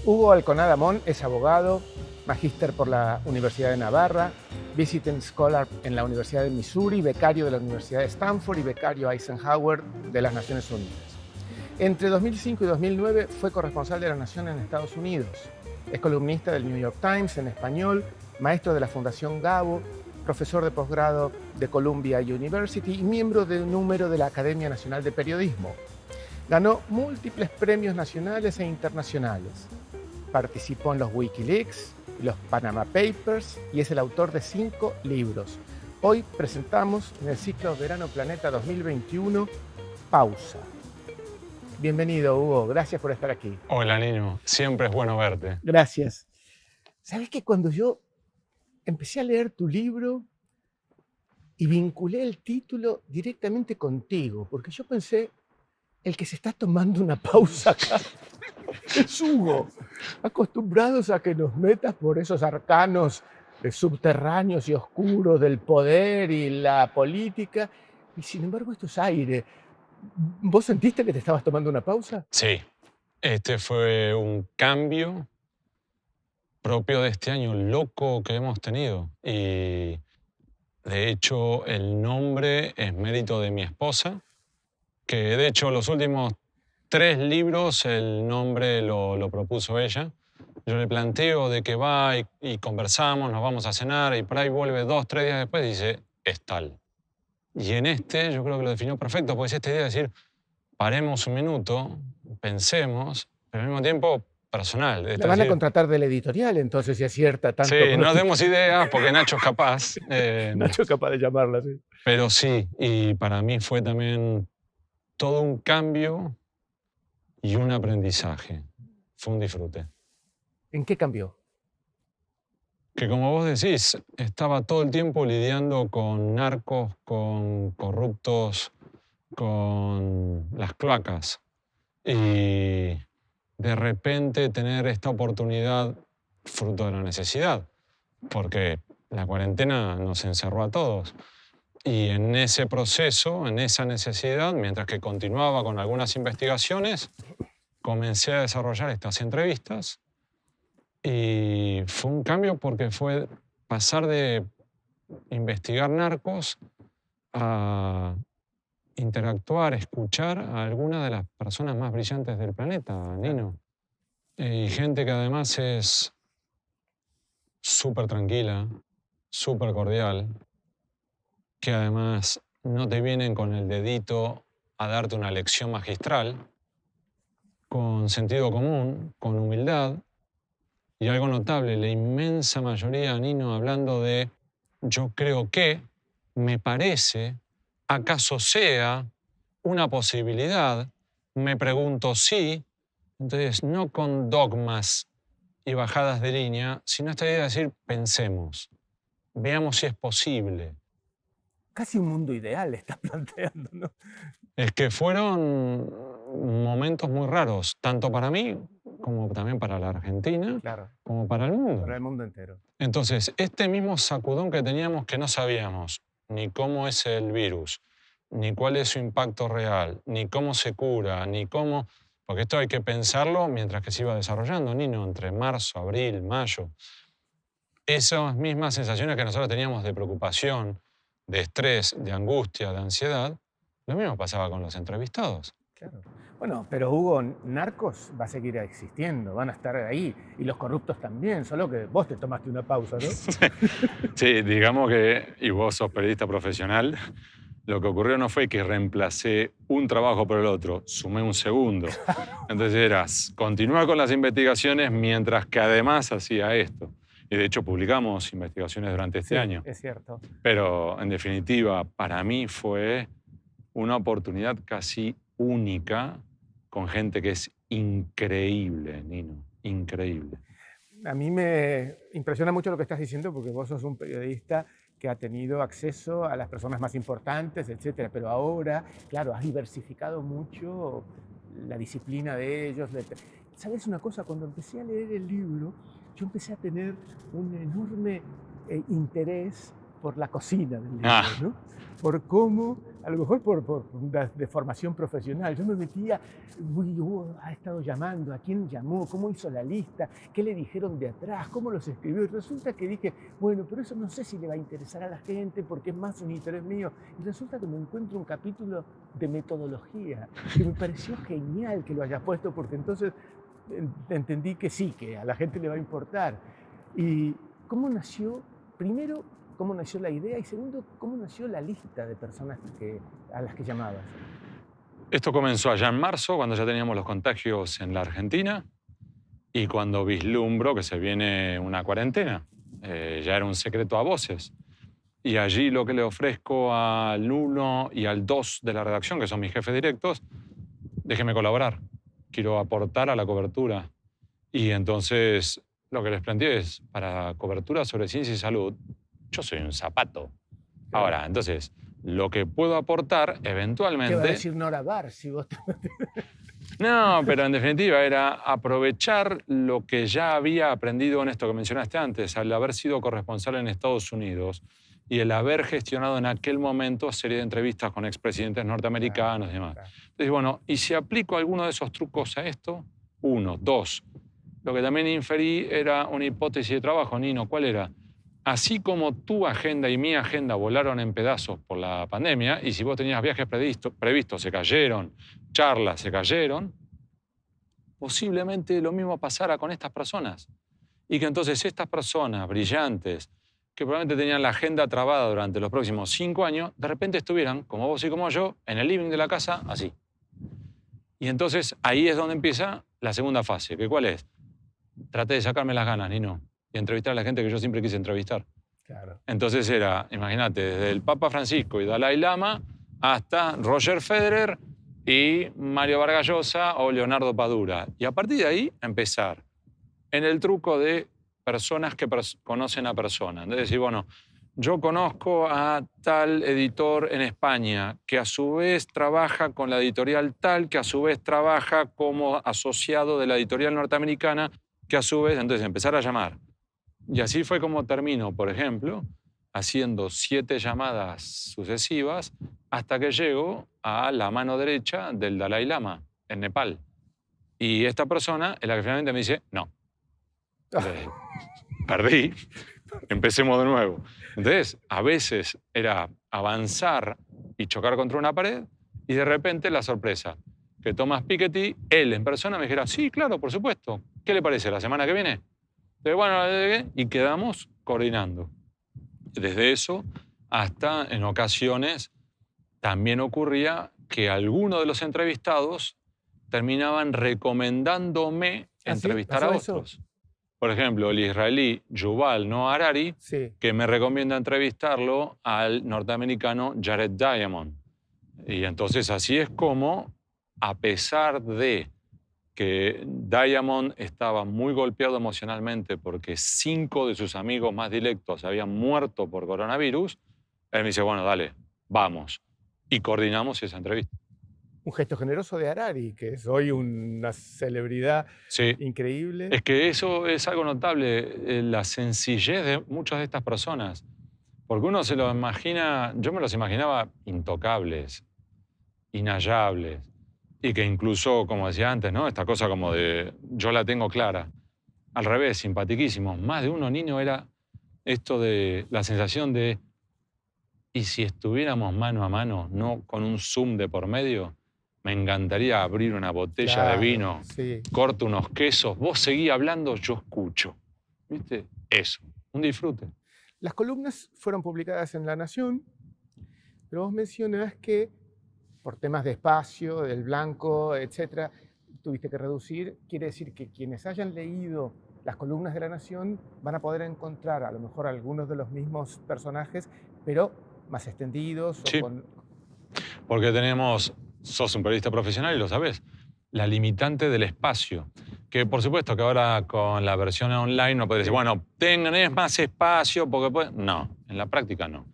Hugo Alconada Mon es abogado, magíster por la Universidad de Navarra, visiting scholar en la Universidad de Missouri, becario de la Universidad de Stanford y becario Eisenhower de las Naciones Unidas. Entre 2005 y 2009 fue corresponsal de La Nación en Estados Unidos. Es columnista del New York Times en español, maestro de la Fundación Gabo, profesor de posgrado de Columbia University y miembro de un número de la Academia Nacional de Periodismo. Ganó múltiples premios nacionales e internacionales. Participó en los Wikileaks, los Panama Papers y es el autor de 5 libros. Hoy presentamos en el ciclo Verano Planeta 2021, Pausa. Bienvenido, Hugo. Gracias por estar aquí. Hola, Nino. Siempre es bueno verte. Gracias. ¿Sabes que cuando yo empecé a leer tu libro y vinculé el título directamente contigo, porque yo pensé, el que se está tomando una pausa acá es Hugo, acostumbrados a que nos metas por esos arcanos subterráneos y oscuros del poder y la política, y sin embargo esto es aire. ¿Vos sentiste que te estabas tomando una pausa? Sí, este fue un cambio propio de este año loco que hemos tenido. Y de hecho el nombre es mérito de mi esposa, que de hecho los últimos 3 libros el nombre lo propuso ella. Yo le planteo de que va y conversamos, nos vamos a cenar y por ahí vuelve 2, 3 días después y dice, es tal. Y en este yo creo que lo definió perfecto, porque es esta idea de decir, paremos un minuto, pensemos, pero al mismo tiempo personal. La van a contratar del editorial, entonces, si acierta tanto. Sí, no demos ideas porque Nacho es capaz. Nacho es capaz de llamarla, sí. Pero sí, y para mí fue también todo un cambio y un aprendizaje. Fue un disfrute. ¿En qué cambió? Que como vos decís, estaba todo el tiempo lidiando con narcos, con corruptos, con las cloacas. Y de repente tener esta oportunidad fruto de la necesidad, porque la cuarentena nos encerró a todos. Y en ese proceso, en esa necesidad, mientras que continuaba con algunas investigaciones, comencé a desarrollar estas entrevistas y fue un cambio porque fue pasar de investigar narcos a interactuar, escuchar a algunas de las personas más brillantes del planeta, Nino. Y gente que además es súper tranquila, súper cordial, que además no te vienen con el dedito a darte una lección magistral, con sentido común, con humildad, y algo notable, la inmensa mayoría, Nino, hablando de yo creo que, me parece, acaso sea, una posibilidad, me pregunto si. Entonces, no con dogmas y bajadas de línea, sino esta idea de decir, pensemos, veamos si es posible. Casi un mundo ideal estás planteando, ¿no? Es que fueron momentos muy raros, tanto para mí como también para la Argentina, Claro, como para el mundo. para el mundo entero. Entonces, este mismo sacudón que teníamos que no sabíamos ni cómo es el virus, ni cuál es su impacto real, ni cómo se cura, ni cómo... Porque esto hay que pensarlo mientras que se iba desarrollando, Nino, entre marzo, abril, mayo. Esas mismas sensaciones que nosotros teníamos de preocupación, de estrés, de angustia, de ansiedad, lo mismo pasaba con los entrevistados. Claro. Bueno, pero Hugo, narcos va a seguir existiendo, van a estar ahí, y los corruptos también, solo que vos te tomaste una pausa, ¿no? Sí, digamos que, y vos sos periodista profesional, lo que ocurrió no fue que reemplacé un trabajo por el otro, sumé un segundo. Entonces eras continuar con las investigaciones mientras que además hacía esto. Y de hecho publicamos investigaciones durante este año. Es cierto. Pero en definitiva, para mí fue una oportunidad casi única con gente que es increíble, Nino, increíble. A mí me impresiona mucho lo que estás diciendo porque vos sos un periodista que ha tenido acceso a las personas más importantes, etcétera. Pero ahora, claro, has diversificado mucho la disciplina de ellos. ¿Sabes una cosa? Cuando empecé a leer el libro, yo empecé a tener un enorme interés por la cocina del libro, Ah. ¿no? Por cómo, a lo mejor por una deformación profesional, yo me metía, ha estado llamando, ¿a quién llamó? ¿Cómo hizo la lista? ¿Qué le dijeron de atrás? ¿Cómo los escribió? Y resulta que dije, bueno, pero eso no sé si le va a interesar a la gente porque es más un interés mío. Y resulta que me encuentro un capítulo de metodología que me pareció genial que lo hayas puesto porque entonces entendí que sí, que a la gente le va a importar. ¿Y cómo nació? Primero, ¿cómo nació la idea? Y segundo, ¿cómo nació la lista de personas a las que llamabas? Esto comenzó allá en marzo, cuando ya teníamos los contagios en la Argentina y cuando vislumbro que se viene una cuarentena. Ya era un secreto a voces. Y allí lo que le ofrezco al 1 y al 2 de la redacción, que son mis jefes directos, déjenme colaborar. Quiero aportar a la cobertura. Y entonces lo que les planteé es, para cobertura sobre ciencia y salud, yo soy un zapato. Claro. Ahora, entonces, lo que puedo aportar eventualmente... ¿Qué va a decir Nora Bar si vos No, pero en definitiva era aprovechar lo que ya había aprendido en esto que mencionaste antes, al haber sido corresponsal en Estados Unidos y el haber gestionado en aquel momento serie de entrevistas con expresidentes norteamericanos y demás. Claro. Entonces, bueno, ¿y si aplico alguno de esos trucos a esto? 1, 2. Lo que también inferí era una hipótesis de trabajo, Nino. ¿Cuál era? Así como tu agenda y mi agenda volaron en pedazos por la pandemia, y si vos tenías viajes previstos, se cayeron, charlas se cayeron, posiblemente lo mismo pasara con estas personas. Y que entonces estas personas brillantes, que probablemente tenían la agenda trabada durante los próximos 5 años, de repente estuvieran, como vos y como yo, en el living de la casa, así. Y entonces ahí es donde empieza la segunda fase, que ¿cuál es? Traté de sacarme las ganas, Nino, y entrevistar a la gente que yo siempre quise entrevistar. Claro. Entonces era, imagínate, desde el Papa Francisco y Dalai Lama hasta Roger Federer y Mario Vargas Llosa o Leonardo Padura. Y a partir de ahí empezar en el truco de personas que conocen a personas. Es decir, bueno, yo conozco a tal editor en España que a su vez trabaja con la editorial tal, que a su vez trabaja como asociado de la editorial norteamericana, que a su vez, entonces empezar a llamar. Y así fue como termino, por ejemplo, haciendo 7 llamadas sucesivas hasta que llego a la mano derecha del Dalai Lama, en Nepal. Y esta persona es la que finalmente me dice, no. Entonces, perdí, empecemos de nuevo. Entonces, a veces era avanzar y chocar contra una pared y de repente la sorpresa, que Thomas Piketty, él en persona me dijera, sí, claro, por supuesto, ¿qué le parece, la semana que viene? Entonces, bueno, y quedamos coordinando. Desde eso hasta en ocasiones también ocurría que algunos de los entrevistados terminaban recomendándome entrevistar a otros. Eso. Por ejemplo, el israelí Yuval Noah Harari, sí, que me recomienda entrevistarlo al norteamericano Jared Diamond. Y entonces así es como, a pesar de que Diamond estaba muy golpeado emocionalmente porque 5 de sus amigos más directos habían muerto por coronavirus, él me dice, bueno, dale, vamos. Y coordinamos esa entrevista. Un gesto generoso de Harari, que es hoy una celebridad increíble. Es que eso es algo notable, la sencillez de muchas de estas personas. Porque uno se lo imagina, yo me los imaginaba intocables, inhallables. Y que incluso, como decía antes, ¿no? Esta cosa como de yo la tengo clara. Al revés, simpatiquísimos. Más de uno, Nino, era esto de la sensación de ¿y si estuviéramos mano a mano, no con un Zoom de por medio? Me encantaría abrir una botella de vino, corto unos quesos, vos seguí hablando, yo escucho. ¿Viste? Eso, un disfrute. Las columnas fueron publicadas en La Nación, pero vos mencionás que por temas de espacio, del blanco, etcétera, tuviste que reducir. Quiere decir que quienes hayan leído las columnas de La Nación van a poder encontrar a lo mejor algunos de los mismos personajes, pero más extendidos. Sí, porque sos un periodista profesional y lo sabés, la limitante del espacio. Que por supuesto que ahora con la versión online no podés decir, bueno, tenés más espacio porque no, en la práctica no.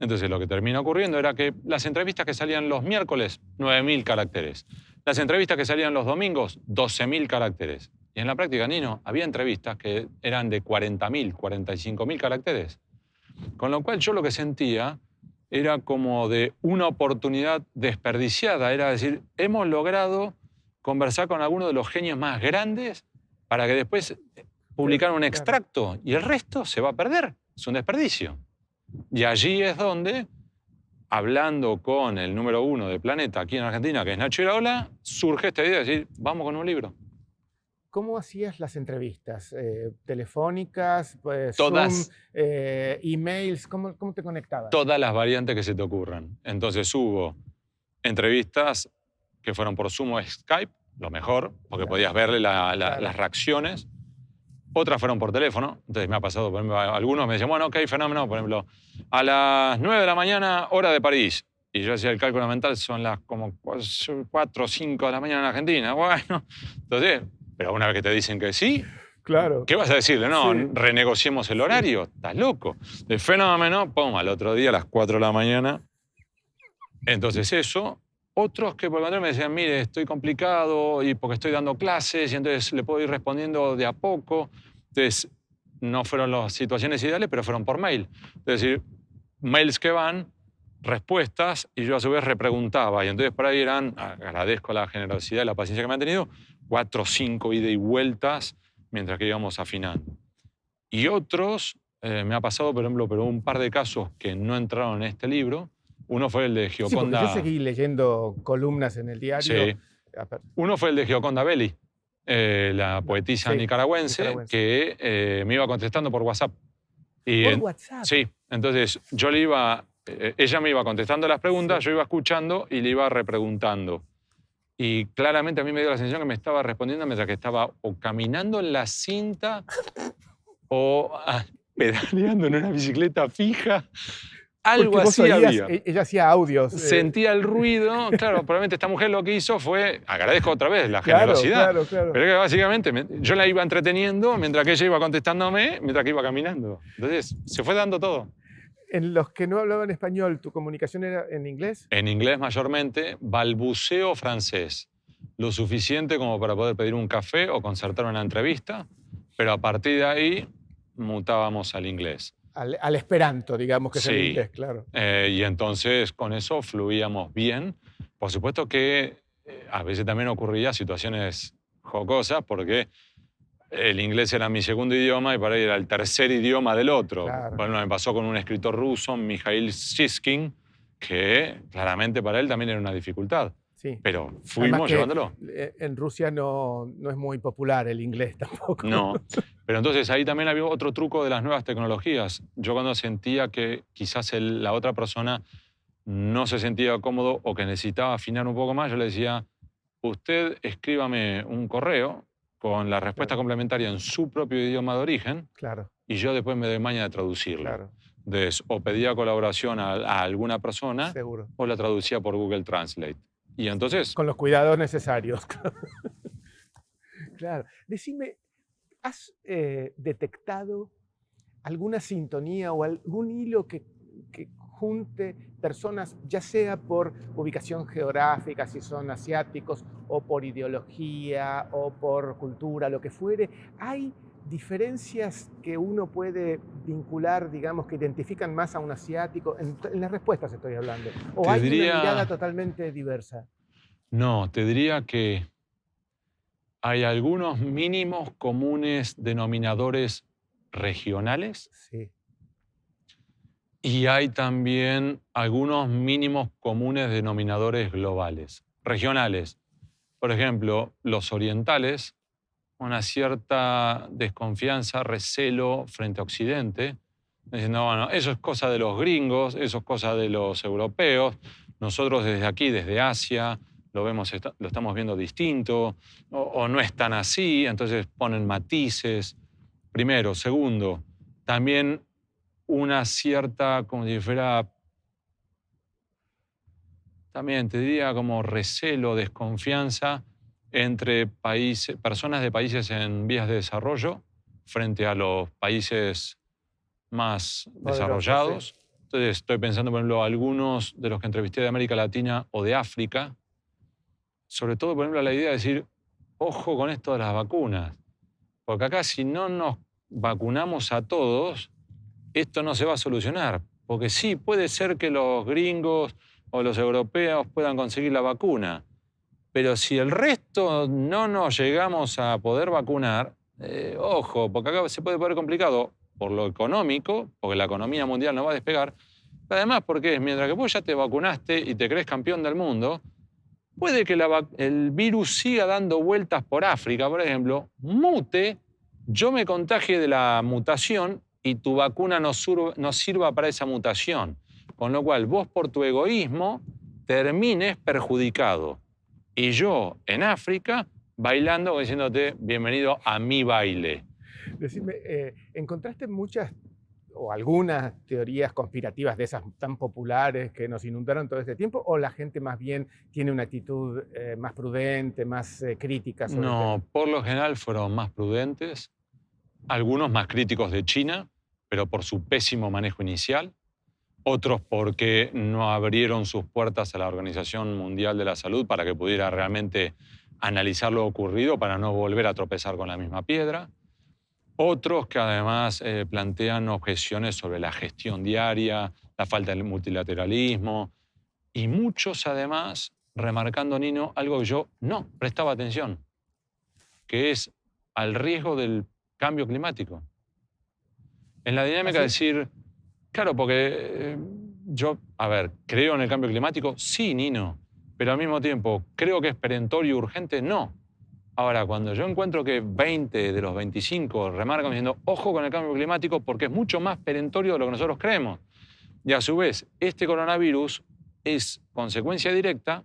Entonces lo que terminó ocurriendo era que las entrevistas que salían los miércoles, 9.000 caracteres. Las entrevistas que salían los domingos, 12.000 caracteres. Y en la práctica, Nino, había entrevistas que eran de 40.000, 45.000 caracteres. Con lo cual yo lo que sentía era como de una oportunidad desperdiciada. Era decir, hemos logrado conversar con algunos de los genios más grandes para que después publicar un Claro. extracto y el resto se va a perder. Es un desperdicio. Y allí es donde, hablando con el número 1 de Planeta aquí en Argentina, que es Nacho Iraola, surge esta idea de decir, vamos con un libro. ¿Cómo hacías las entrevistas? ¿Telefónicas, Zoom, Todas, emails? ¿Cómo te conectabas? todas las variantes que se te ocurran. Entonces hubo entrevistas que fueron por Zoom o Skype, lo mejor, porque Claro. podías verle Claro. las reacciones. Otras fueron por teléfono. Entonces me ha pasado, por ejemplo, algunos me decían, bueno, ok, fenómeno, por ejemplo, a las 9 de la mañana, hora de París. Y yo hacía el cálculo mental, son las como 4 o 5 de la mañana en Argentina. Bueno, entonces, pero una vez que te dicen que sí, Claro. ¿qué vas a decirle? No, Sí. renegociemos el horario. Estás loco. De fenómeno, pum, al otro día a las 4 de la mañana. Entonces eso. Otros que por el contrario me decían, mire, estoy complicado y porque estoy dando clases y entonces le puedo ir respondiendo de a poco. Entonces, no fueron las situaciones ideales, pero fueron por mail. Es decir, mails que van, respuestas, y yo a su vez repreguntaba. Y entonces por ahí eran, agradezco la generosidad y la paciencia que me han tenido, 4 o 5 ida y vueltas mientras que íbamos afinando. Y otros, me ha pasado, por ejemplo, pero un par de casos que no entraron en este libro. Uno fue el de Sí, porque Gioconda. yo seguí leyendo columnas en el diario. Sí. Uno fue el de Gioconda Belli, la poetisa Sí, nicaragüense, nicaragüense. que me iba contestando por WhatsApp. Y Por WhatsApp. Sí, entonces yo le iba, ella me iba contestando las preguntas, Sí. yo iba escuchando y le iba repreguntando. Y claramente a mí me dio la sensación que me estaba respondiendo mientras que estaba o caminando en la cinta o pedaleando en una bicicleta fija. Algo Porque vos así oías, había. ella hacía audios. Sentía el ruido. Claro, probablemente esta mujer lo que hizo fue, agradezco otra vez la Claro, generosidad, claro. pero que básicamente yo la iba entreteniendo mientras que ella iba contestándome, mientras que iba caminando. Entonces, se fue dando todo. En los que no hablaban español, ¿tu comunicación era en inglés? En inglés mayormente, balbuceo francés. Lo suficiente como para poder pedir un café o concertar una entrevista, pero a partir de ahí mutábamos al inglés. Al esperanto, digamos, que es el Sí. inglés, claro. Y entonces con eso fluíamos bien. Por supuesto que a veces también ocurría situaciones jocosas porque el inglés era mi segundo idioma y para él era el tercer idioma del otro. Claro. Bueno, me pasó con un escritor ruso, Mikhail Shishkin, que claramente para él también era una dificultad. Sí. Pero Además fuimos que llevándolo. en Rusia no es muy popular el inglés tampoco. No. Pero entonces ahí también había otro truco de las nuevas tecnologías. Yo cuando sentía que quizás la otra persona no se sentía cómodo o que necesitaba afinar un poco más, yo le decía, usted escríbame un correo con la respuesta Claro. complementaria en su propio idioma de origen Claro, y yo después me doy maña de traducirlo. claro, Entonces, o pedía colaboración a alguna persona seguro. o la traducía por Google Translate. Y entonces, Con los cuidados necesarios. Claro. Decime, ¿has detectado alguna sintonía o algún hilo que junte personas, ya sea por ubicación geográfica, si son asiáticos, o por ideología, o por cultura, lo que fuere? ¿Hay diferencias que uno puede vincular, digamos, que identifican más a un asiático? En las respuestas estoy hablando. ¿O Te hay diría- una mirada totalmente diversa? no, te diría que hay algunos mínimos comunes denominadores regionales Sí, y hay también algunos mínimos comunes denominadores globales. Regionales, por ejemplo, los orientales, una cierta desconfianza, recelo frente a Occidente, diciendo, bueno, eso es cosa de los gringos, eso es cosa de los europeos, nosotros desde aquí, desde Asia, lo estamos viendo distinto, o no es tan así, entonces ponen matices. Primero. Segundo, también una cierta, como si fuera, también te diría como recelo, desconfianza entre personas de países en vías de desarrollo frente a los países más desarrollados. sí. Entonces estoy pensando, por ejemplo, algunos de los que entrevisté de América Latina o de África, sobre todo, por ejemplo, la idea de decir, ojo con esto de las vacunas, porque acá si no nos vacunamos a todos, esto no se va a solucionar. Porque sí, puede ser que los gringos o los europeos puedan conseguir la vacuna, pero si el resto no nos llegamos a poder vacunar, ojo, porque acá se puede poner complicado por lo económico, porque la economía mundial no va a despegar, pero además porque mientras que vos ya te vacunaste y te crees campeón del mundo, puede que el virus siga dando vueltas por África, por ejemplo, mute, yo me contagie de la mutación y tu vacuna no sirva para esa mutación. Con lo cual, vos por tu egoísmo termines perjudicado. Y yo en África bailando, diciéndote, bienvenido a mi baile. Decime, ¿encontraste muchas o algunas teorías conspirativas de esas tan populares que nos inundaron todo este tiempo? ¿O la gente más bien tiene una actitud más prudente, más crítica sobre el tema? No, por lo general fueron más prudentes, algunos más críticos de China, pero por su pésimo manejo inicial, otros porque no abrieron sus puertas a la Organización Mundial de la Salud para que pudiera realmente analizar lo ocurrido para no volver a tropezar con la misma piedra. Otros que además plantean objeciones sobre la gestión diaria, la falta del multilateralismo, y muchos además remarcando, Nino, algo que yo no prestaba atención, que es al riesgo del cambio climático. En la dinámica de ¿Así? decir, claro, porque yo, a ver, ¿creo en el cambio climático? Sí, Nino, pero al mismo tiempo, ¿creo que es perentorio y urgente? No. Ahora, cuando yo encuentro que 20 de los 25 remarcan diciendo, ojo con el cambio climático porque es mucho más perentorio de lo que nosotros creemos. Y a su vez, este coronavirus es consecuencia directa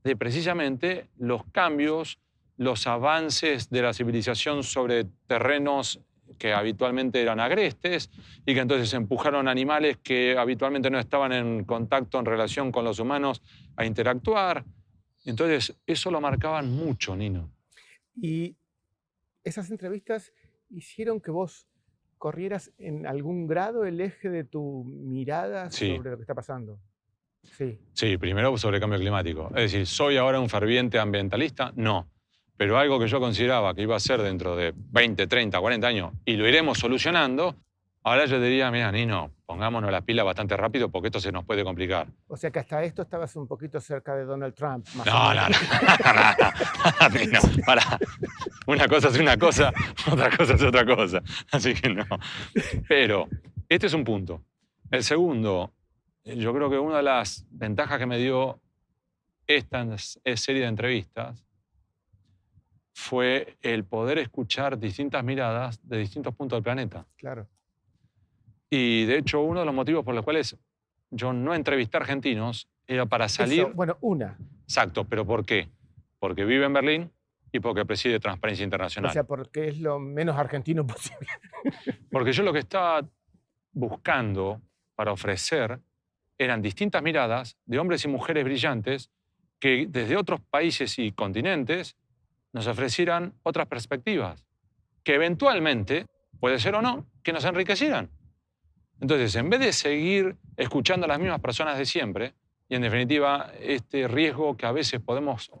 de precisamente los cambios, los avances de la civilización sobre terrenos que habitualmente eran agrestes y que entonces empujaron animales que habitualmente no estaban en contacto, en relación con los humanos, a interactuar. Entonces, eso lo marcaban mucho, Nino. Y esas entrevistas hicieron que vos corrieras en algún grado el eje de tu mirada Sí, sobre lo que está pasando. Sí. sí, primero sobre el cambio climático. Es decir, ¿soy ahora un ferviente ambientalista? No. Pero algo que yo consideraba que iba a ser dentro de 20, 30, 40 años y lo iremos solucionando, ahora yo diría, mira, Nino, pongámonos las pilas bastante rápido porque esto se nos puede complicar. O sea que hasta esto estabas un poquito cerca de Donald Trump, más o No, no, menos. no, Nino, para. Una cosa es una cosa, otra cosa es otra cosa. Así que no. Pero este es un punto. El segundo, yo creo que una de las ventajas que me dio esta serie de entrevistas fue el poder escuchar distintas miradas de distintos puntos del planeta. Claro. Y de hecho, uno de los motivos por los cuales yo no entrevisté a argentinos era para salir. Eso, bueno, una. Exacto, pero ¿por qué? Porque vive en Berlín y porque preside Transparencia O Internacional. sea, porque es lo menos argentino posible. Porque yo lo que estaba buscando para ofrecer eran distintas miradas de hombres y mujeres brillantes que desde otros países y continentes nos ofrecieran otras perspectivas, que eventualmente, puede ser o no, que nos enriquecieran. Entonces, en vez de seguir escuchando a las mismas personas de siempre, y en definitiva este riesgo que a veces podemos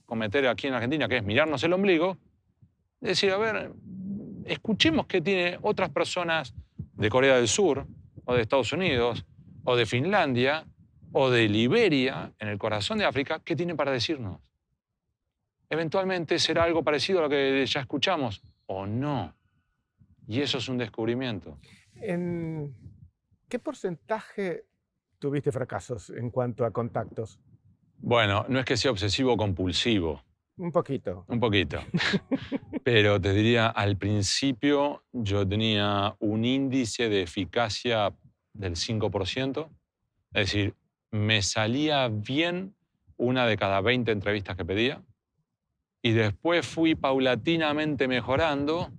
cometer aquí en Argentina, que es mirarnos el ombligo, decir, a ver, escuchemos qué tiene otras personas de Corea del Sur, o de Estados Unidos, o de Finlandia, o de Liberia, en el corazón de África, qué tienen para decirnos. Eventualmente será algo parecido a lo que ya escuchamos, o no. Y eso es un descubrimiento. ¿En qué porcentaje tuviste fracasos en cuanto a contactos? Bueno, no es que sea obsesivo compulsivo, Un poquito. un poquito. Pero te diría, al principio yo tenía un índice de eficacia del 5%. Es decir, me salía bien una de cada 20 entrevistas que pedía. Y después fui paulatinamente mejorando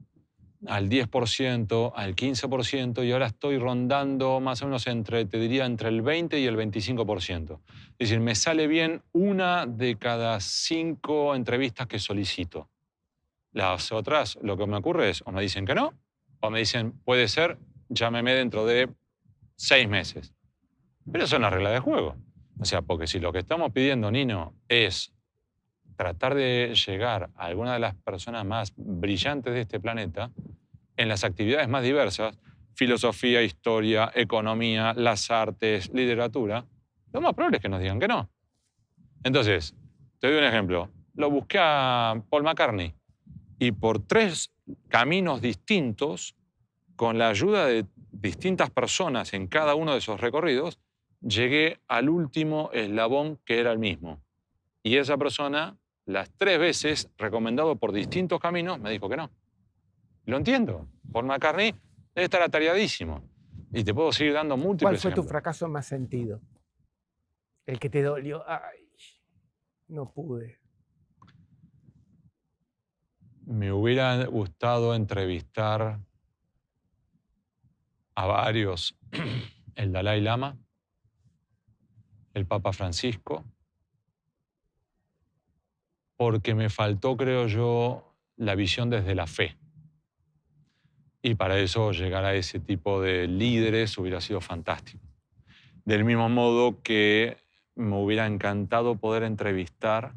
al 10%, al 15%, y ahora estoy rondando más o menos te diría, entre el 20 y el 25%. Es decir, me sale bien una de cada 5 entrevistas que solicito. Las otras, lo que me ocurre es, o me dicen que no, o me dicen, puede ser, llámeme dentro de 6 meses. Pero eso es una regla de juego. O sea, porque si lo que estamos pidiendo, Nino, es tratar de llegar a alguna de las personas más brillantes de este planeta, en las actividades más diversas, filosofía, historia, economía, las artes, literatura, lo más probable es que nos digan que no. Entonces, te doy un ejemplo. Lo busqué a Paul McCartney y por 3 caminos distintos, con la ayuda de distintas personas en cada uno de esos recorridos, llegué al último eslabón que era el mismo. Y esa persona, las 3 veces, recomendado por distintos caminos, me dijo que no. Lo entiendo. Paul McCartney debe estar atareadísimo. Y te puedo seguir dando ¿Cuál múltiples fue tu ejemplos. fracaso más sentido? El que te dolió. Ay, no pude. Me hubiera gustado entrevistar a varios. El Dalai Lama, el Papa Francisco, porque me faltó, creo yo, la visión desde la fe. Y para eso llegar a ese tipo de líderes hubiera sido fantástico. Del mismo modo que me hubiera encantado poder entrevistar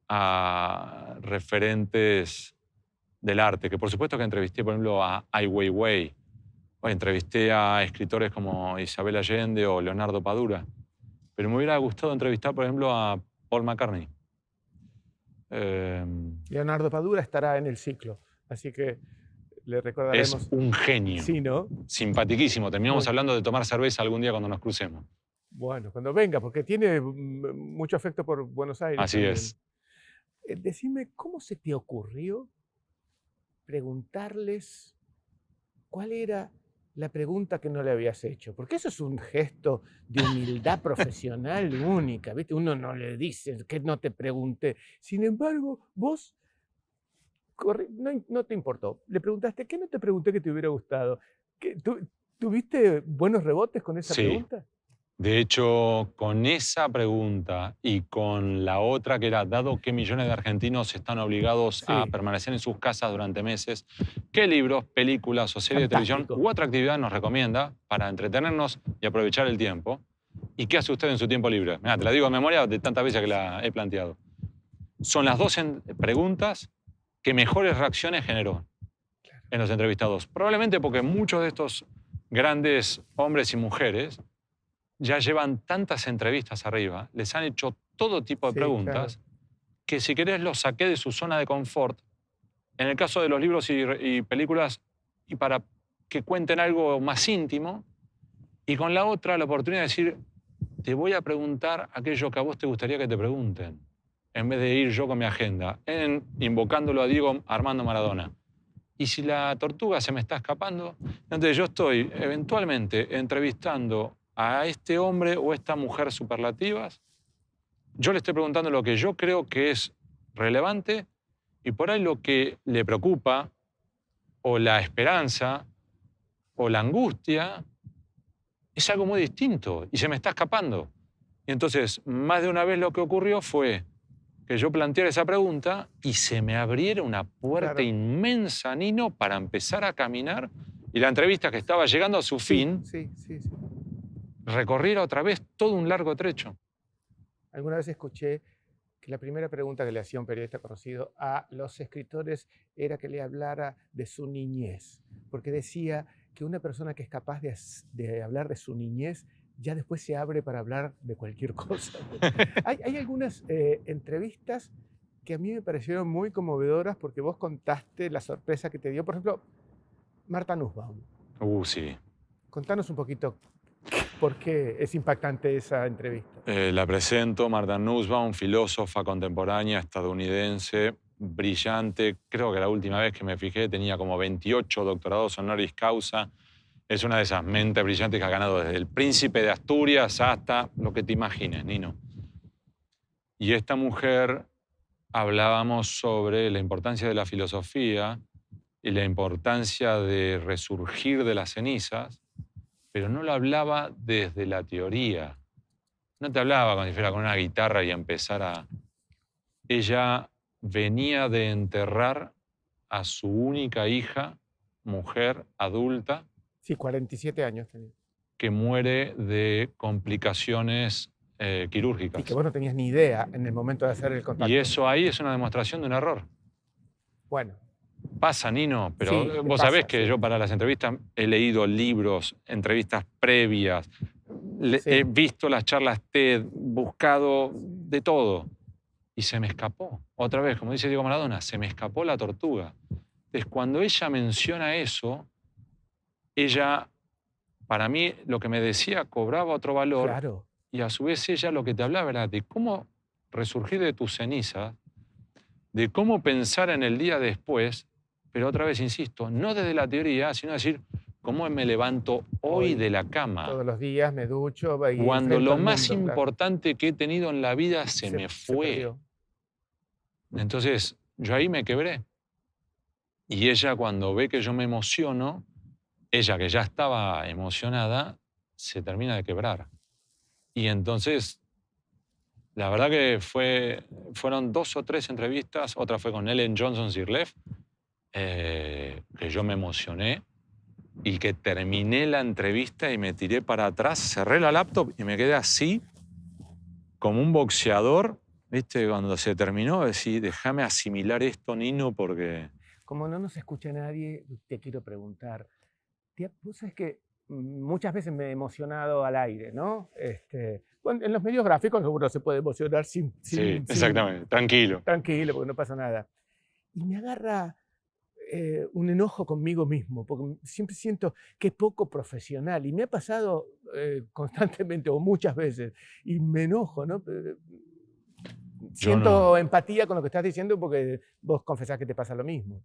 a referentes del arte, que por supuesto que entrevisté, por ejemplo, a Ai Weiwei, o entrevisté a escritores como Isabel Allende o Leonardo Padura, pero me hubiera gustado entrevistar, por ejemplo, a Paul McCartney. Leonardo Padura estará en el ciclo, así que le recordaremos. Es un genio. Sí, ¿no? Simpaticísimo. Terminamos Muy. hablando de tomar cerveza algún día cuando nos crucemos. Bueno, cuando venga, porque tiene mucho afecto por Buenos Aires. Así también. es. Decime, ¿cómo se te ocurrió preguntarles cuál era la pregunta que no le habías hecho? Porque eso es un gesto de humildad profesional única, ¿viste? Uno no le dice que no te pregunté. Sin embargo, vos no te importó. Le preguntaste, ¿qué no te pregunté que te hubiera gustado? ¿Tuviste buenos rebotes con esa Sí. pregunta? De hecho, con esa pregunta y con la otra que era, dado que millones de argentinos están obligados a Sí. permanecer en sus casas durante meses, ¿qué libros, películas o series de televisión Fantástico. u otra actividad nos recomienda para entretenernos y aprovechar el tiempo? ¿Y qué hace usted en su tiempo libre? Mira, te la digo de memoria de tantas veces que la he planteado. Son las 2 preguntas que mejores reacciones generó en los entrevistados. Probablemente porque muchos de estos grandes hombres y mujeres ya llevan tantas entrevistas arriba, les han hecho todo tipo de Sí, preguntas, claro. que si querés los saqué de su zona de confort. En el caso de los libros y películas, y para que cuenten algo más íntimo, y con la otra la oportunidad de decir, te voy a preguntar aquello que a vos te gustaría que te pregunten, en vez de ir yo con mi agenda, invocándolo a Diego Armando Maradona. Y si la tortuga se me está escapando, entonces yo estoy eventualmente entrevistando a este hombre o esta mujer superlativas, yo le estoy preguntando lo que yo creo que es relevante y por ahí lo que le preocupa o la esperanza o la angustia es algo muy distinto y se me está escapando. Y entonces, más de una vez lo que ocurrió fue que yo planteara esa pregunta y se me abriera una puerta Claro. inmensa, Nino, para empezar a caminar y la entrevista que estaba llegando a su fin, Sí. recorriera otra vez todo un largo trecho. Alguna vez escuché que la primera pregunta que le hacía un periodista conocido a los escritores era que le hablara de su niñez, porque decía que una persona que es capaz de hablar de su niñez ya después se abre para hablar de cualquier cosa. Hay algunas entrevistas que a mí me parecieron muy conmovedoras porque vos contaste la sorpresa que te dio, por ejemplo, Marta Nussbaum. Sí. Contanos un poquito por qué es impactante esa entrevista. La presento, Marta Nussbaum, filósofa contemporánea estadounidense, brillante. Creo que la última vez que me fijé tenía como 28 doctorados honoris causa. Es una de esas mentes brillantes que ha ganado desde el príncipe de Asturias hasta lo que te imagines, Nino. Y esta mujer, hablábamos sobre la importancia de la filosofía y la importancia de resurgir de las cenizas, pero no lo hablaba desde la teoría. No te hablaba como si fuera con una guitarra y empezar a... Ella venía de enterrar a su única hija, mujer adulta, Sí, 47 años tenía. que muere de complicaciones quirúrgicas. Y que vos no tenías ni idea en el momento de hacer el contacto. Y eso ahí es una demostración de un error. Bueno, Pasa, Nino, pero Sí, vos sabés pasa, que sí. yo para las entrevistas he leído libros, entrevistas previas, he Sí, visto las charlas TED, buscado de todo. Y se me escapó. Otra vez, como dice Diego Maradona, se me escapó la tortuga. Entonces, cuando ella menciona eso, ella, para mí, lo que me decía cobraba otro valor claro. y a su vez ella lo que te hablaba era de cómo resurgir de tus cenizas, de cómo pensar en el día después, pero otra vez, insisto, no desde la teoría, sino decir, cómo me levanto hoy de Hoy, la cama, todos los días me ducho y cuando enfrento lo al más mundo, claro. importante que he tenido en la vida se me Se fue. perdió. Entonces, yo ahí me quebré. Y ella cuando ve que yo me emociono, ella que ya estaba emocionada, se termina de quebrar. Y entonces, la verdad que fueron 2 o 3 entrevistas, otra fue con Ellen Johnson Sirleaf, que yo me emocioné y que terminé la entrevista y me tiré para atrás, cerré la laptop y me quedé así, como un boxeador, ¿viste? Cuando se terminó, decir, déjame asimilar esto, Nino, porque... Como no nos escucha nadie, te quiero preguntar. Vos sabés que muchas veces me he emocionado al aire, ¿no? Bueno, en los medios gráficos seguro se puede emocionar Sí, exactamente, tranquilo. tranquilo, porque no pasa nada. Y me agarra un enojo conmigo mismo, porque siempre siento que es poco profesional. Y me ha pasado constantemente o muchas veces. Y me enojo, ¿no? Yo no. Siento empatía con lo que estás diciendo porque vos confesás que te pasa lo mismo.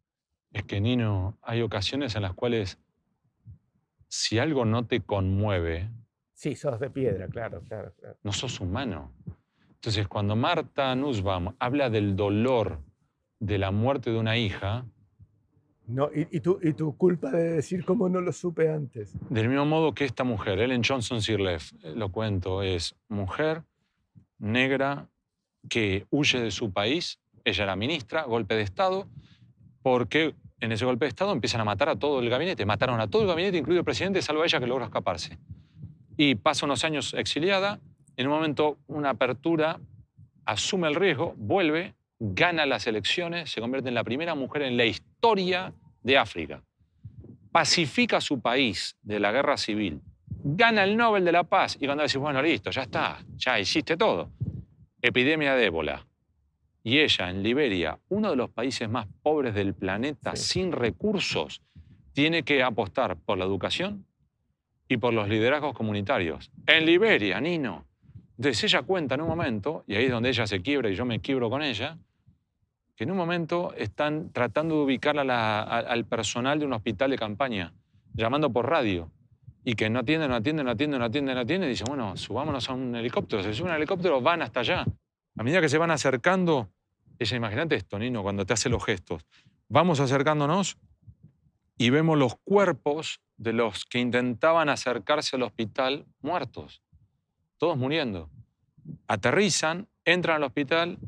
Es que, Nino, hay ocasiones en las cuales si algo no te conmueve, Sí, sos de piedra, claro, claro, claro. no sos humano. Entonces, cuando Marta Nussbaum habla del dolor de la muerte de una hija, No, y tu culpa de decir cómo no lo supe antes. del mismo modo que esta mujer, Ellen Johnson Sirleaf, lo cuento, es mujer negra que huye de su país, ella era ministra, golpe de Estado, porque en ese golpe de Estado empiezan a matar a todo el gabinete. Mataron a todo el gabinete, incluido el presidente, salvo a ella que logra escaparse. Y pasa unos años exiliada, en un momento una apertura, asume el riesgo, vuelve, gana las elecciones, se convierte en la primera mujer en la historia de África. Pacifica su país de la guerra civil, gana el Nobel de la Paz y cuando decís, bueno, listo, ya está, ya hiciste todo. Epidemia de ébola. Y ella, en Liberia, uno de los países más pobres del planeta, Sí. sin recursos, tiene que apostar por la educación y por los liderazgos comunitarios. En Liberia, Nino. Entonces ella cuenta en un momento, y ahí es donde ella se quiebra y yo me quiebro con ella, que en un momento están tratando de ubicar al personal de un hospital de campaña, llamando por radio, y que no atiende, no atiende, no atiende, no atiende, no atiende, y dicen, bueno, subámonos a un helicóptero. Se suben al helicóptero, van hasta allá. A medida que se van acercando, ella, imagínate esto, Nino, cuando te hace los gestos. Vamos acercándonos y vemos los cuerpos de los que intentaban acercarse al hospital muertos, todos muriendo. Aterrizan, entran al hospital,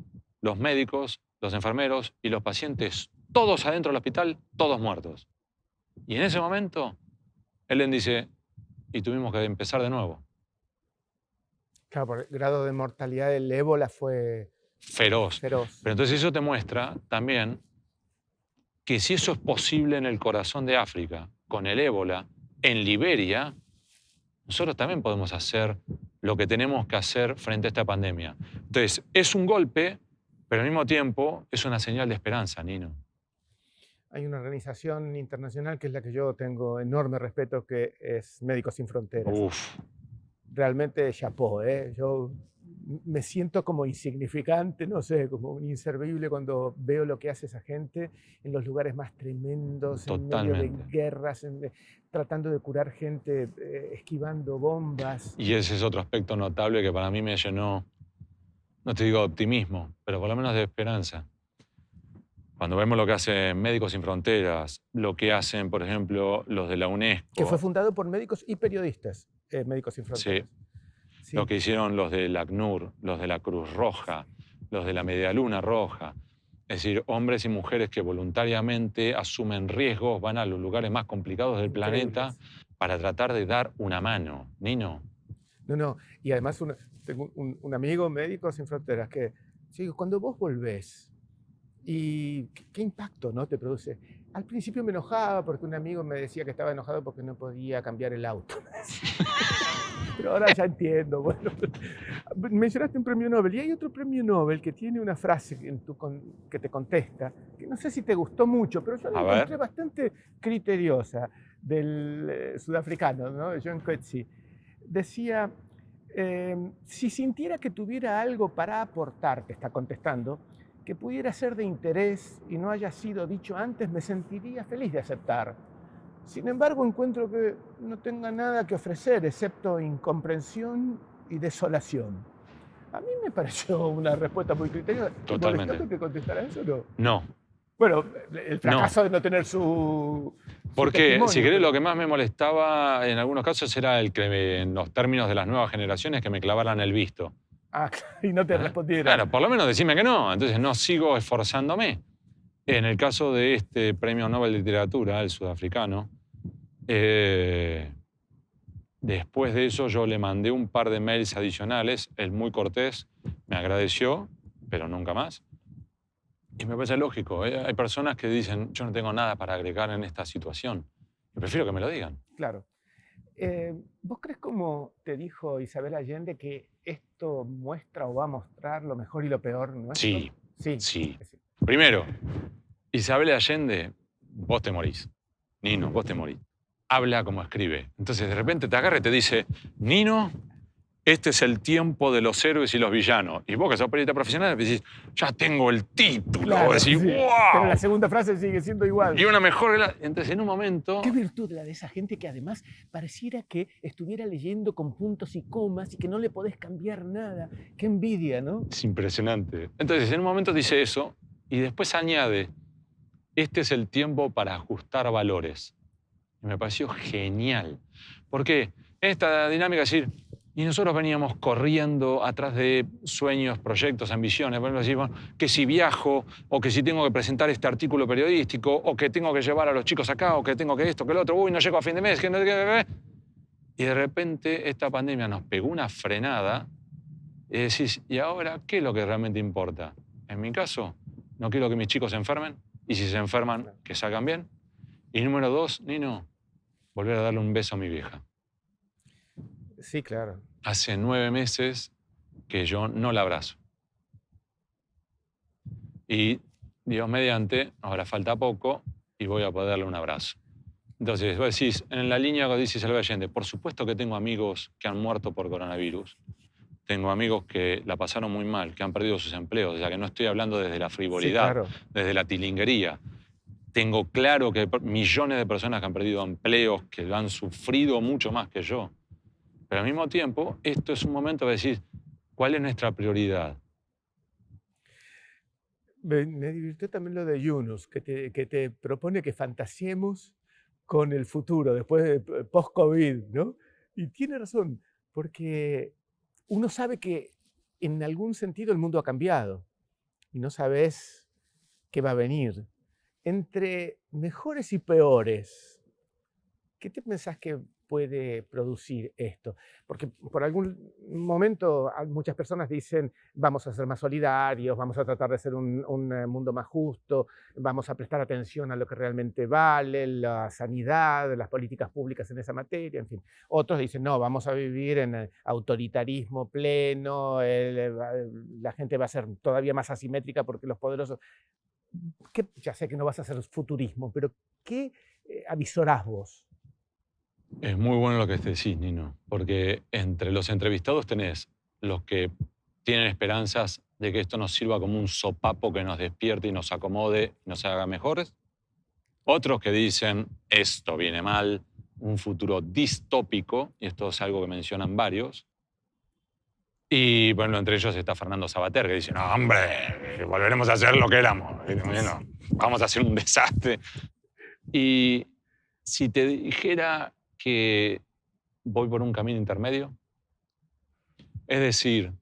los médicos, los enfermeros y los pacientes, todos adentro del hospital, todos muertos. Y en ese momento, Ellen dice, y tuvimos que empezar de nuevo. Claro, por el grado de mortalidad del ébola fue Feroz. feroz. Pero entonces eso te muestra también que si eso es posible en el corazón de África, con el ébola, en Liberia, nosotros también podemos hacer lo que tenemos que hacer frente a esta pandemia. Entonces, es un golpe, pero al mismo tiempo es una señal de esperanza, Nino. Hay una organización internacional que es la que yo tengo enorme respeto, que es Médicos Sin Fronteras. Uf, Realmente chapó, ¿eh? Yo me siento como insignificante, no sé, como un inservible cuando veo lo que hace esa gente en los lugares más tremendos, en medio de totalmente. guerras, tratando de curar gente, esquivando bombas. Y ese es otro aspecto notable que para mí me llenó, no te digo de optimismo, pero por lo menos de esperanza. Cuando vemos lo que hacen Médicos Sin Fronteras, lo que hacen, por ejemplo, los de la Que fue UNESCO, fundado por médicos y periodistas, Médicos Sin sí, Fronteras. lo Sí, que hicieron los del ACNUR, los de la Cruz Roja, los de la Media Luna Roja. Es decir, hombres y mujeres que voluntariamente asumen riesgos, van a los lugares más complicados del planeta increíbles. para tratar de dar una mano. Nino, No, no, y además tengo un amigo médico sin fronteras que, sí, cuando vos volvés, ¿Y qué impacto, no, te produce? Al principio me enojaba porque un amigo me decía que estaba enojado porque no podía cambiar el auto. Pero ahora ya entiendo. Bueno, mencionaste un premio Nobel y hay otro premio Nobel que tiene una frase que te contesta, que no sé si te gustó mucho, pero yo la A encontré ver. bastante criteriosa, del sudafricano, ¿no? John Coetzee. Decía, si sintiera que tuviera algo para aportar, te está contestando, que pudiera ser de interés y no haya sido dicho antes, me sentiría feliz de aceptar. Sin embargo, encuentro que no tenga nada que ofrecer excepto incomprensión y desolación. A mí me pareció una respuesta muy criteriosa. ¿Te molestó Totalmente. que te contestara eso o no? No, Bueno, el no. fracaso de no tener su Porque, si testimonio, querés, pero... lo que más me molestaba en algunos casos era el que en los términos de las nuevas generaciones que me clavaran el visto. Ah, y no te ¿Eh? respondiera. Claro, por lo menos decime que no, entonces no sigo esforzándome. En el caso de este Premio Nobel de Literatura, el sudafricano, eh, después de eso yo le mandé un par de mails adicionales, él muy cortés, me agradeció, pero nunca más. Y me parece lógico, hay personas que dicen, yo no tengo nada para agregar en esta situación. Yo prefiero que me lo digan. Claro. ¿Vos crees, como te dijo Isabel Allende, que esto muestra o va a mostrar lo mejor y lo peor nuestro? Sí, Sí. sí. Es decir, Primero, Isabel Allende, vos te morís. Nino, vos te morís. Habla como escribe. Entonces de repente te agarra y te dice, Nino, este es el tiempo de los héroes y los villanos. Y vos que sos periodista profesional decís, ya tengo el título. claro, Vos decís, sí. Pero la wow. segunda frase sigue siendo igual. Y una mejor... Entonces en un Qué momento... virtud la de esa gente que además pareciera que estuviera leyendo con puntos y comas y que no le podés cambiar nada. Qué envidia, ¿no? Es impresionante. Entonces en un momento dice eso y después añade, este es el tiempo para ajustar valores. Y me pareció genial. Porque esta dinámica es decir, y nosotros veníamos corriendo atrás de sueños, proyectos, ambiciones. Por ejemplo, decimos que si viajo, o que si tengo que presentar este artículo periodístico, o que tengo que llevar a los chicos acá, o que tengo que esto, que lo otro, uy, no llego a fin de mes, que no... Y de repente esta pandemia nos pegó una frenada y decís, ¿y ahora qué es lo que realmente importa? En mi caso, no quiero que mis chicos se enfermen, y si se enferman, que salgan bien. Y número 2, Nino, volver a darle un beso a mi vieja. Sí, claro. Hace 9 meses que yo no la abrazo. Y Dios mediante, ahora falta poco y voy a poder darle un abrazo. Entonces, vos decís, en la línea que dice Isabel Allende, por supuesto que tengo amigos que han muerto por coronavirus. Tengo amigos que la pasaron muy mal, que han perdido sus empleos. O sea, que no estoy hablando desde la Sí, frivolidad, claro. desde la tilinguería. Tengo claro que hay millones de personas que han perdido empleos, que lo han sufrido mucho más que yo. Pero al mismo tiempo, esto es un momento de decir, ¿cuál es nuestra prioridad? Me divirtió también lo de Yunus, que te propone que fantasiemos con el futuro, después de post-COVID, ¿no? Y tiene razón, porque uno sabe que en algún sentido el mundo ha cambiado y no sabes qué va a venir. Entre mejores y peores, ¿qué te pensás que puede producir esto? Porque por algún momento muchas personas dicen, vamos a ser más solidarios, vamos a tratar de ser un mundo más justo, vamos a prestar atención a lo que realmente vale, la sanidad, las políticas públicas en esa materia, en fin. Otros dicen, no, vamos a vivir en autoritarismo pleno, la gente va a ser todavía más asimétrica porque los poderosos... Ya sé que no vas a hacer futurismo, pero ¿qué avisorás vos? Es muy bueno lo que te decís, Nino, porque entre los entrevistados tenés los que tienen esperanzas de que esto nos sirva como un sopapo que nos despierte y nos acomode y nos haga mejores. Otros que dicen, esto viene mal, un futuro distópico, y esto es algo que mencionan varios. Y bueno, entre ellos está Fernando Sabater, que dice, no, hombre, volveremos a ser lo que éramos. Bueno, vamos a hacer un desastre. Y si te dijera que voy por un camino intermedio, es decir,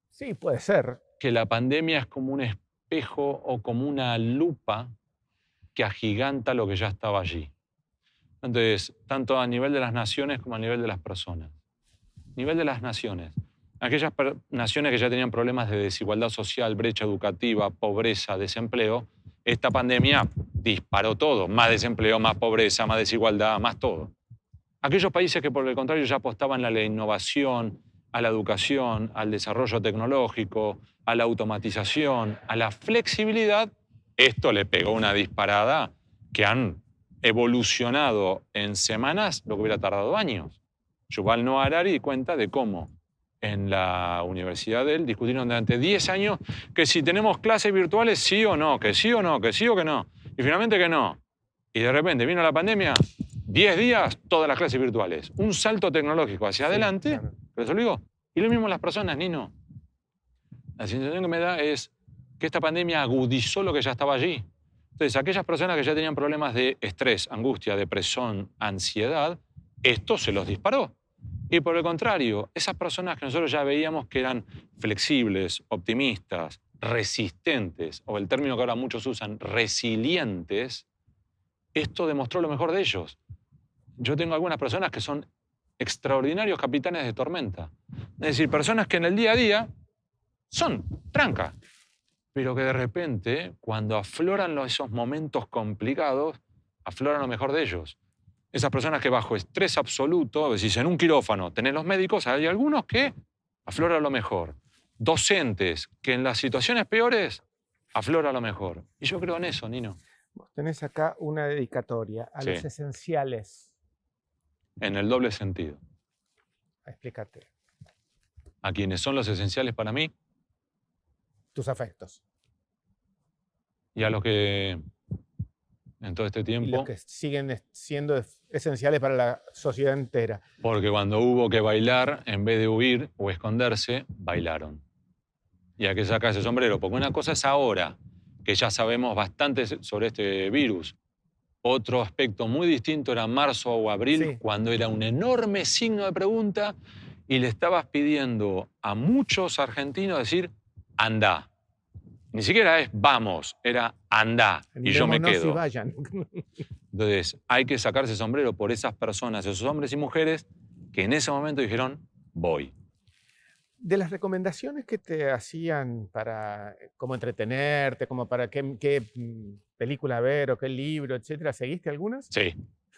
Sí, puede ser. que la pandemia es como un espejo o como una lupa que agiganta lo que ya estaba allí. Entonces, tanto a nivel de las naciones como a nivel de las personas. Nivel de las naciones. aquellas naciones que ya tenían problemas de desigualdad social, brecha educativa, pobreza, desempleo, esta pandemia disparó todo. Más desempleo, más pobreza, más desigualdad, más todo. Aquellos países que por el contrario ya apostaban a la innovación, a la educación, al desarrollo tecnológico, a la automatización, a la flexibilidad, esto le pegó una disparada que han evolucionado en semanas lo que hubiera tardado años. Yuval Noah Harari cuenta de cómo en la universidad de él discutieron durante 10 años que si tenemos clases virtuales sí o no, que sí o no, que sí o que no. Y finalmente que no. Y de repente vino la pandemia, 10 días, todas las clases virtuales. Un salto tecnológico hacia adelante, claro. pero eso lo digo. Y lo mismo las personas, Nino. La sensación que me da es que esta pandemia agudizó lo que ya estaba allí. Entonces, aquellas personas que ya tenían problemas de estrés, angustia, depresión, ansiedad, esto se los disparó. Y por el contrario, esas personas que nosotros ya veíamos que eran flexibles, optimistas, resistentes, o el término que ahora muchos usan, resilientes, esto demostró lo mejor de ellos. Yo tengo algunas personas que son extraordinarios capitanes de tormenta. Es decir, personas que en el día a día son tranca, pero que de repente, cuando afloran esos momentos complicados, afloran lo mejor de ellos. Esas personas que bajo estrés absoluto, es decir, en un quirófano tenés los médicos, hay algunos que afloran lo mejor. Docentes que en las situaciones peores afloran lo mejor. Y yo creo en eso, Nino. Vos tenés acá una dedicatoria a los Sí. esenciales. En el doble sentido. Explícate. A quienes son los esenciales para mí Tus afectos. y a los que en todo este Y tiempo, los que siguen siendo esenciales para la sociedad entera. porque cuando hubo que bailar, en vez de huir o esconderse, bailaron. Y hay que sacar ese sombrero, porque una cosa es ahora, que ya sabemos bastante sobre este virus. Otro aspecto muy distinto era marzo o abril, Sí. cuando era un enorme signo de pregunta y le estabas pidiendo a muchos argentinos decir, andá. Ni siquiera es vamos, era andá y yo me Animémonos y quedo. vayan. Entonces, hay que sacarse sombrero por esas personas, esos hombres y mujeres que en ese momento dijeron, voy. De las recomendaciones que te hacían para cómo entretenerte, como para qué película ver o qué libro, etcétera, ¿seguiste algunas? Sí.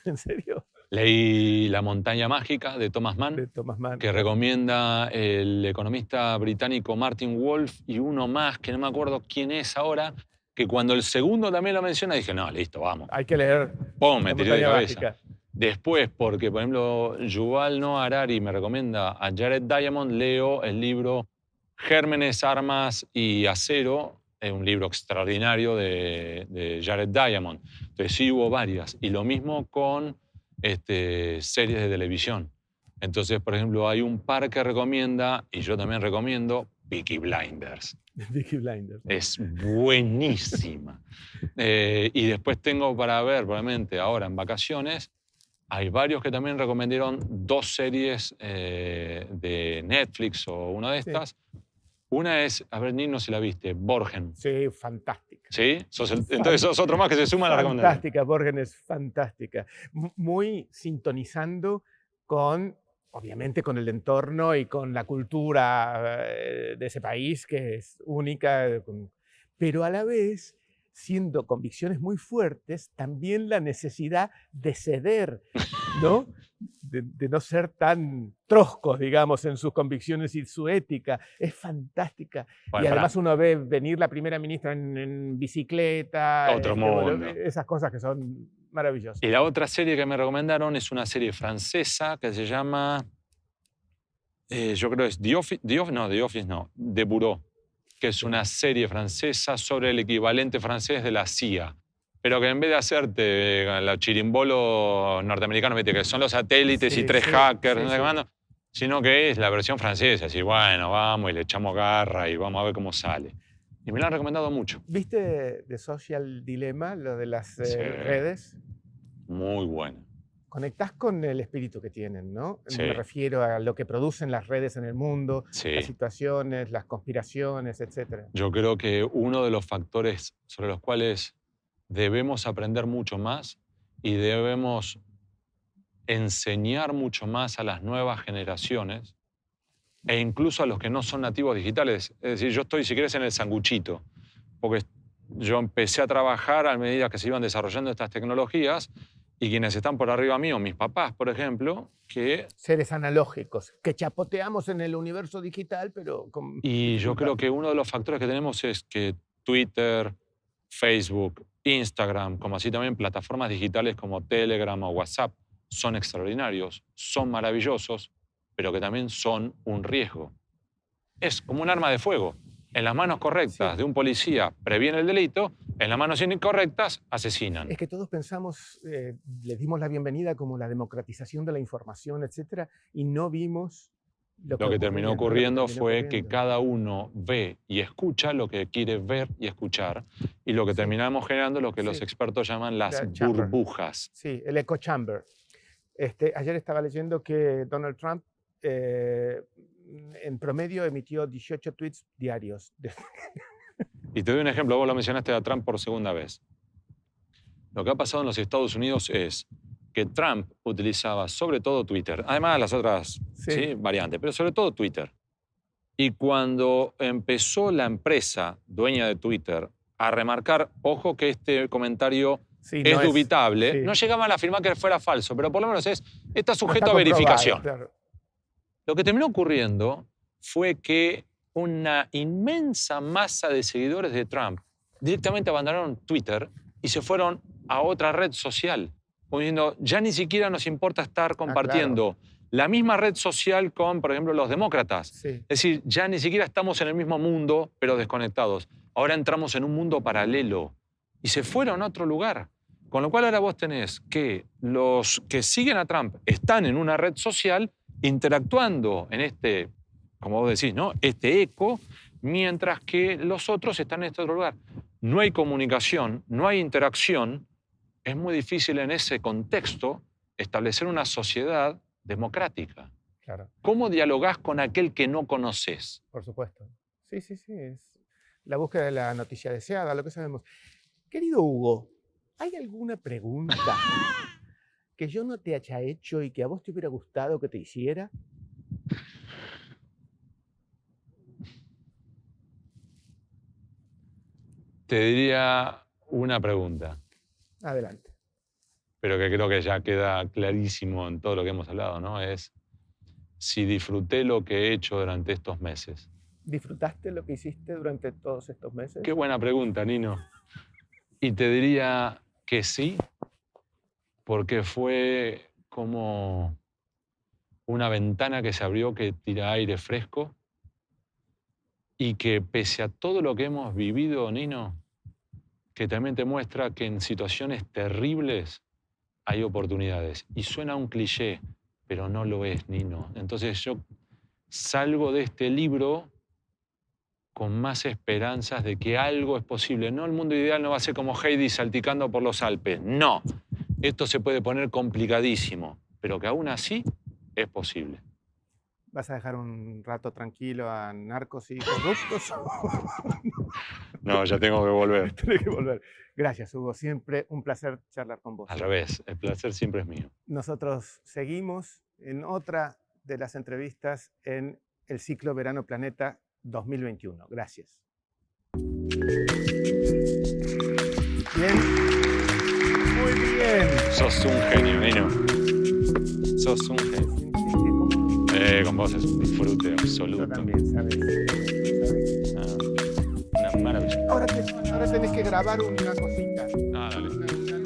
¿En serio? Leí La montaña mágica de Thomas Mann, De Thomas Mann. que recomienda el economista británico Martin Wolf, y uno más, que no me acuerdo quién es ahora, que cuando el segundo también lo menciona, dije, no, listo, vamos. Hay que leer ¡Pum! Me La tiré de montaña cabeza. mágica. Después, porque, por ejemplo, Yuval Noah Harari me recomienda a Jared Diamond, leo el libro Gérmenes, Armas y Acero, es un libro extraordinario de Jared Diamond. Entonces sí hubo varias. Y lo mismo con series de televisión. Entonces, por ejemplo, hay un par que recomienda, y yo también recomiendo, Peaky Blinders. Peaky Blinders. Es buenísima. Y después tengo para ver, probablemente ahora en vacaciones, hay varios que también recomendaron dos series de Netflix o una de Sí. estas. Una es, a ver, Nino, si la viste, Borgen. Sí, fantástica. ¿Sí? Entonces sos otro más que se suma a la recomendación. Fantástica, Borgen es fantástica. Muy sintonizando con, obviamente, con el entorno y con la cultura de ese país, que es única, pero a la vez, siendo convicciones muy fuertes, también la necesidad de ceder, ¿no? De no ser tan troscos, digamos, en sus convicciones y su ética. Es fantástica. Bueno, Y además uno ve venir la primera ministra en bicicleta. Otro bueno, mundo. esas cosas que son maravillosas. Y la otra serie que me recomendaron es una serie francesa que se llama, yo creo es The Office no, The Bureau, que es una serie francesa sobre el equivalente francés de la CIA. Pero que en vez de hacerte la chirimbolo norteamericano, ¿viste? Que son los satélites y Sí, tres sí, hackers, sí, no sé sí. cuándo, sino que es la versión francesa. Así, bueno, vamos y le echamos garra y vamos a ver cómo sale. Y me lo han recomendado mucho. ¿Viste The Social Dilemma, lo de las Sí. redes? Muy buena. Conectás con el espíritu que tienen, ¿no? Sí. Me refiero a lo que producen las redes en el mundo, Sí. las situaciones, las conspiraciones, etc. Yo creo que uno de los factores sobre los cuales debemos aprender mucho más y debemos enseñar mucho más a las nuevas generaciones e incluso a los que no son nativos digitales. Es decir, yo estoy, si querés, en el sanguchito, porque yo empecé a trabajar a medida que se iban desarrollando estas tecnologías y quienes están por arriba mío, mis papás, por ejemplo, que... Seres analógicos, que chapoteamos en el universo digital, pero con Y yo dificultad. creo que uno de los factores que tenemos es que Twitter, Facebook, Instagram, como así también plataformas digitales como Telegram o WhatsApp, son extraordinarios, son maravillosos, pero que también son un riesgo. Es como un arma de fuego. En las manos correctas Sí. de un policía previene el delito, en las manos incorrectas asesinan. Es que todos pensamos, le dimos la bienvenida como la democratización de la información, etcétera, y no vimos Lo que terminó ocurría, ¿no? ocurriendo fue que cada uno ve y escucha lo que quiere ver y escuchar, y lo que Sí. terminamos generando lo que Sí. los expertos llaman las La chamber. burbujas. Sí, el echo chamber. Ayer estaba leyendo que Donald Trump en promedio emitió 18 tweets diarios. Y te doy un ejemplo, vos lo mencionaste a Trump por segunda vez. Lo que ha pasado en los Estados Unidos es que Trump utilizaba sobre todo Twitter, además de las otras Sí. variantes, pero sobre todo Twitter. Y cuando empezó la empresa dueña de Twitter a remarcar, ojo que este comentario Sí, es no dubitable, sí. no llegaban a afirmar que fuera falso, pero por lo menos está No está sujeto a comprobado, verificación. claro. Lo que terminó ocurriendo fue que una inmensa masa de seguidores de Trump directamente abandonaron Twitter y se fueron a otra red social, como diciendo, ya ni siquiera nos importa estar compartiendo la misma red social con, por ejemplo, los demócratas. Sí. Es decir, ya ni siquiera estamos en el mismo mundo, pero desconectados. Ahora entramos en un mundo paralelo y se fueron a otro lugar. Con lo cual ahora vos tenés que los que siguen a Trump están en una red social interactuando en este, como vos decís, ¿no? Este eco, mientras que los otros están en este otro lugar. No hay comunicación, no hay interacción. Es muy difícil en ese contexto establecer una sociedad democrática. Claro, ¿Cómo dialogás con aquel que no conoces? por supuesto. Sí, sí, sí. Es la búsqueda de la noticia deseada, lo que sabemos. Querido Hugo, ¿hay alguna pregunta que yo no te haya hecho y que a vos te hubiera gustado que te hiciera? Te diría una pregunta, Adelante. pero que creo que ya queda clarísimo en todo lo que hemos hablado, ¿no? Es si disfruté lo que he hecho durante estos meses. ¿Disfrutaste lo que hiciste durante todos estos meses? Qué buena pregunta, Nino. Y te diría que sí, porque fue como una ventana que se abrió que tira aire fresco y que pese a todo lo que hemos vivido, Nino, que también te muestra que en situaciones terribles hay oportunidades. Y suena un cliché, pero no lo es, Nino. Entonces yo salgo de este libro con más esperanzas de que algo es posible. No, el mundo ideal no va a ser como Heidi salticando por los Alpes. No, esto se puede poner complicadísimo, pero que aún así es posible. ¿Vas a dejar un rato tranquilo a narcos y corruptos? No, ya tengo que volver. Tenés que volver. Gracias, Hugo. Siempre un placer charlar con vos. Al revés, el placer siempre es mío. Nosotros seguimos en otra de las entrevistas en el ciclo Verano Planeta 2021. Gracias. Bien. Muy bien. Sos un genio, Nino. Sos un genio. Con vos es un disfrute absoluto. Yo también, ¿sabes? Una maravilla. Ahora tenés que grabar una cosita. Ah, dale. Una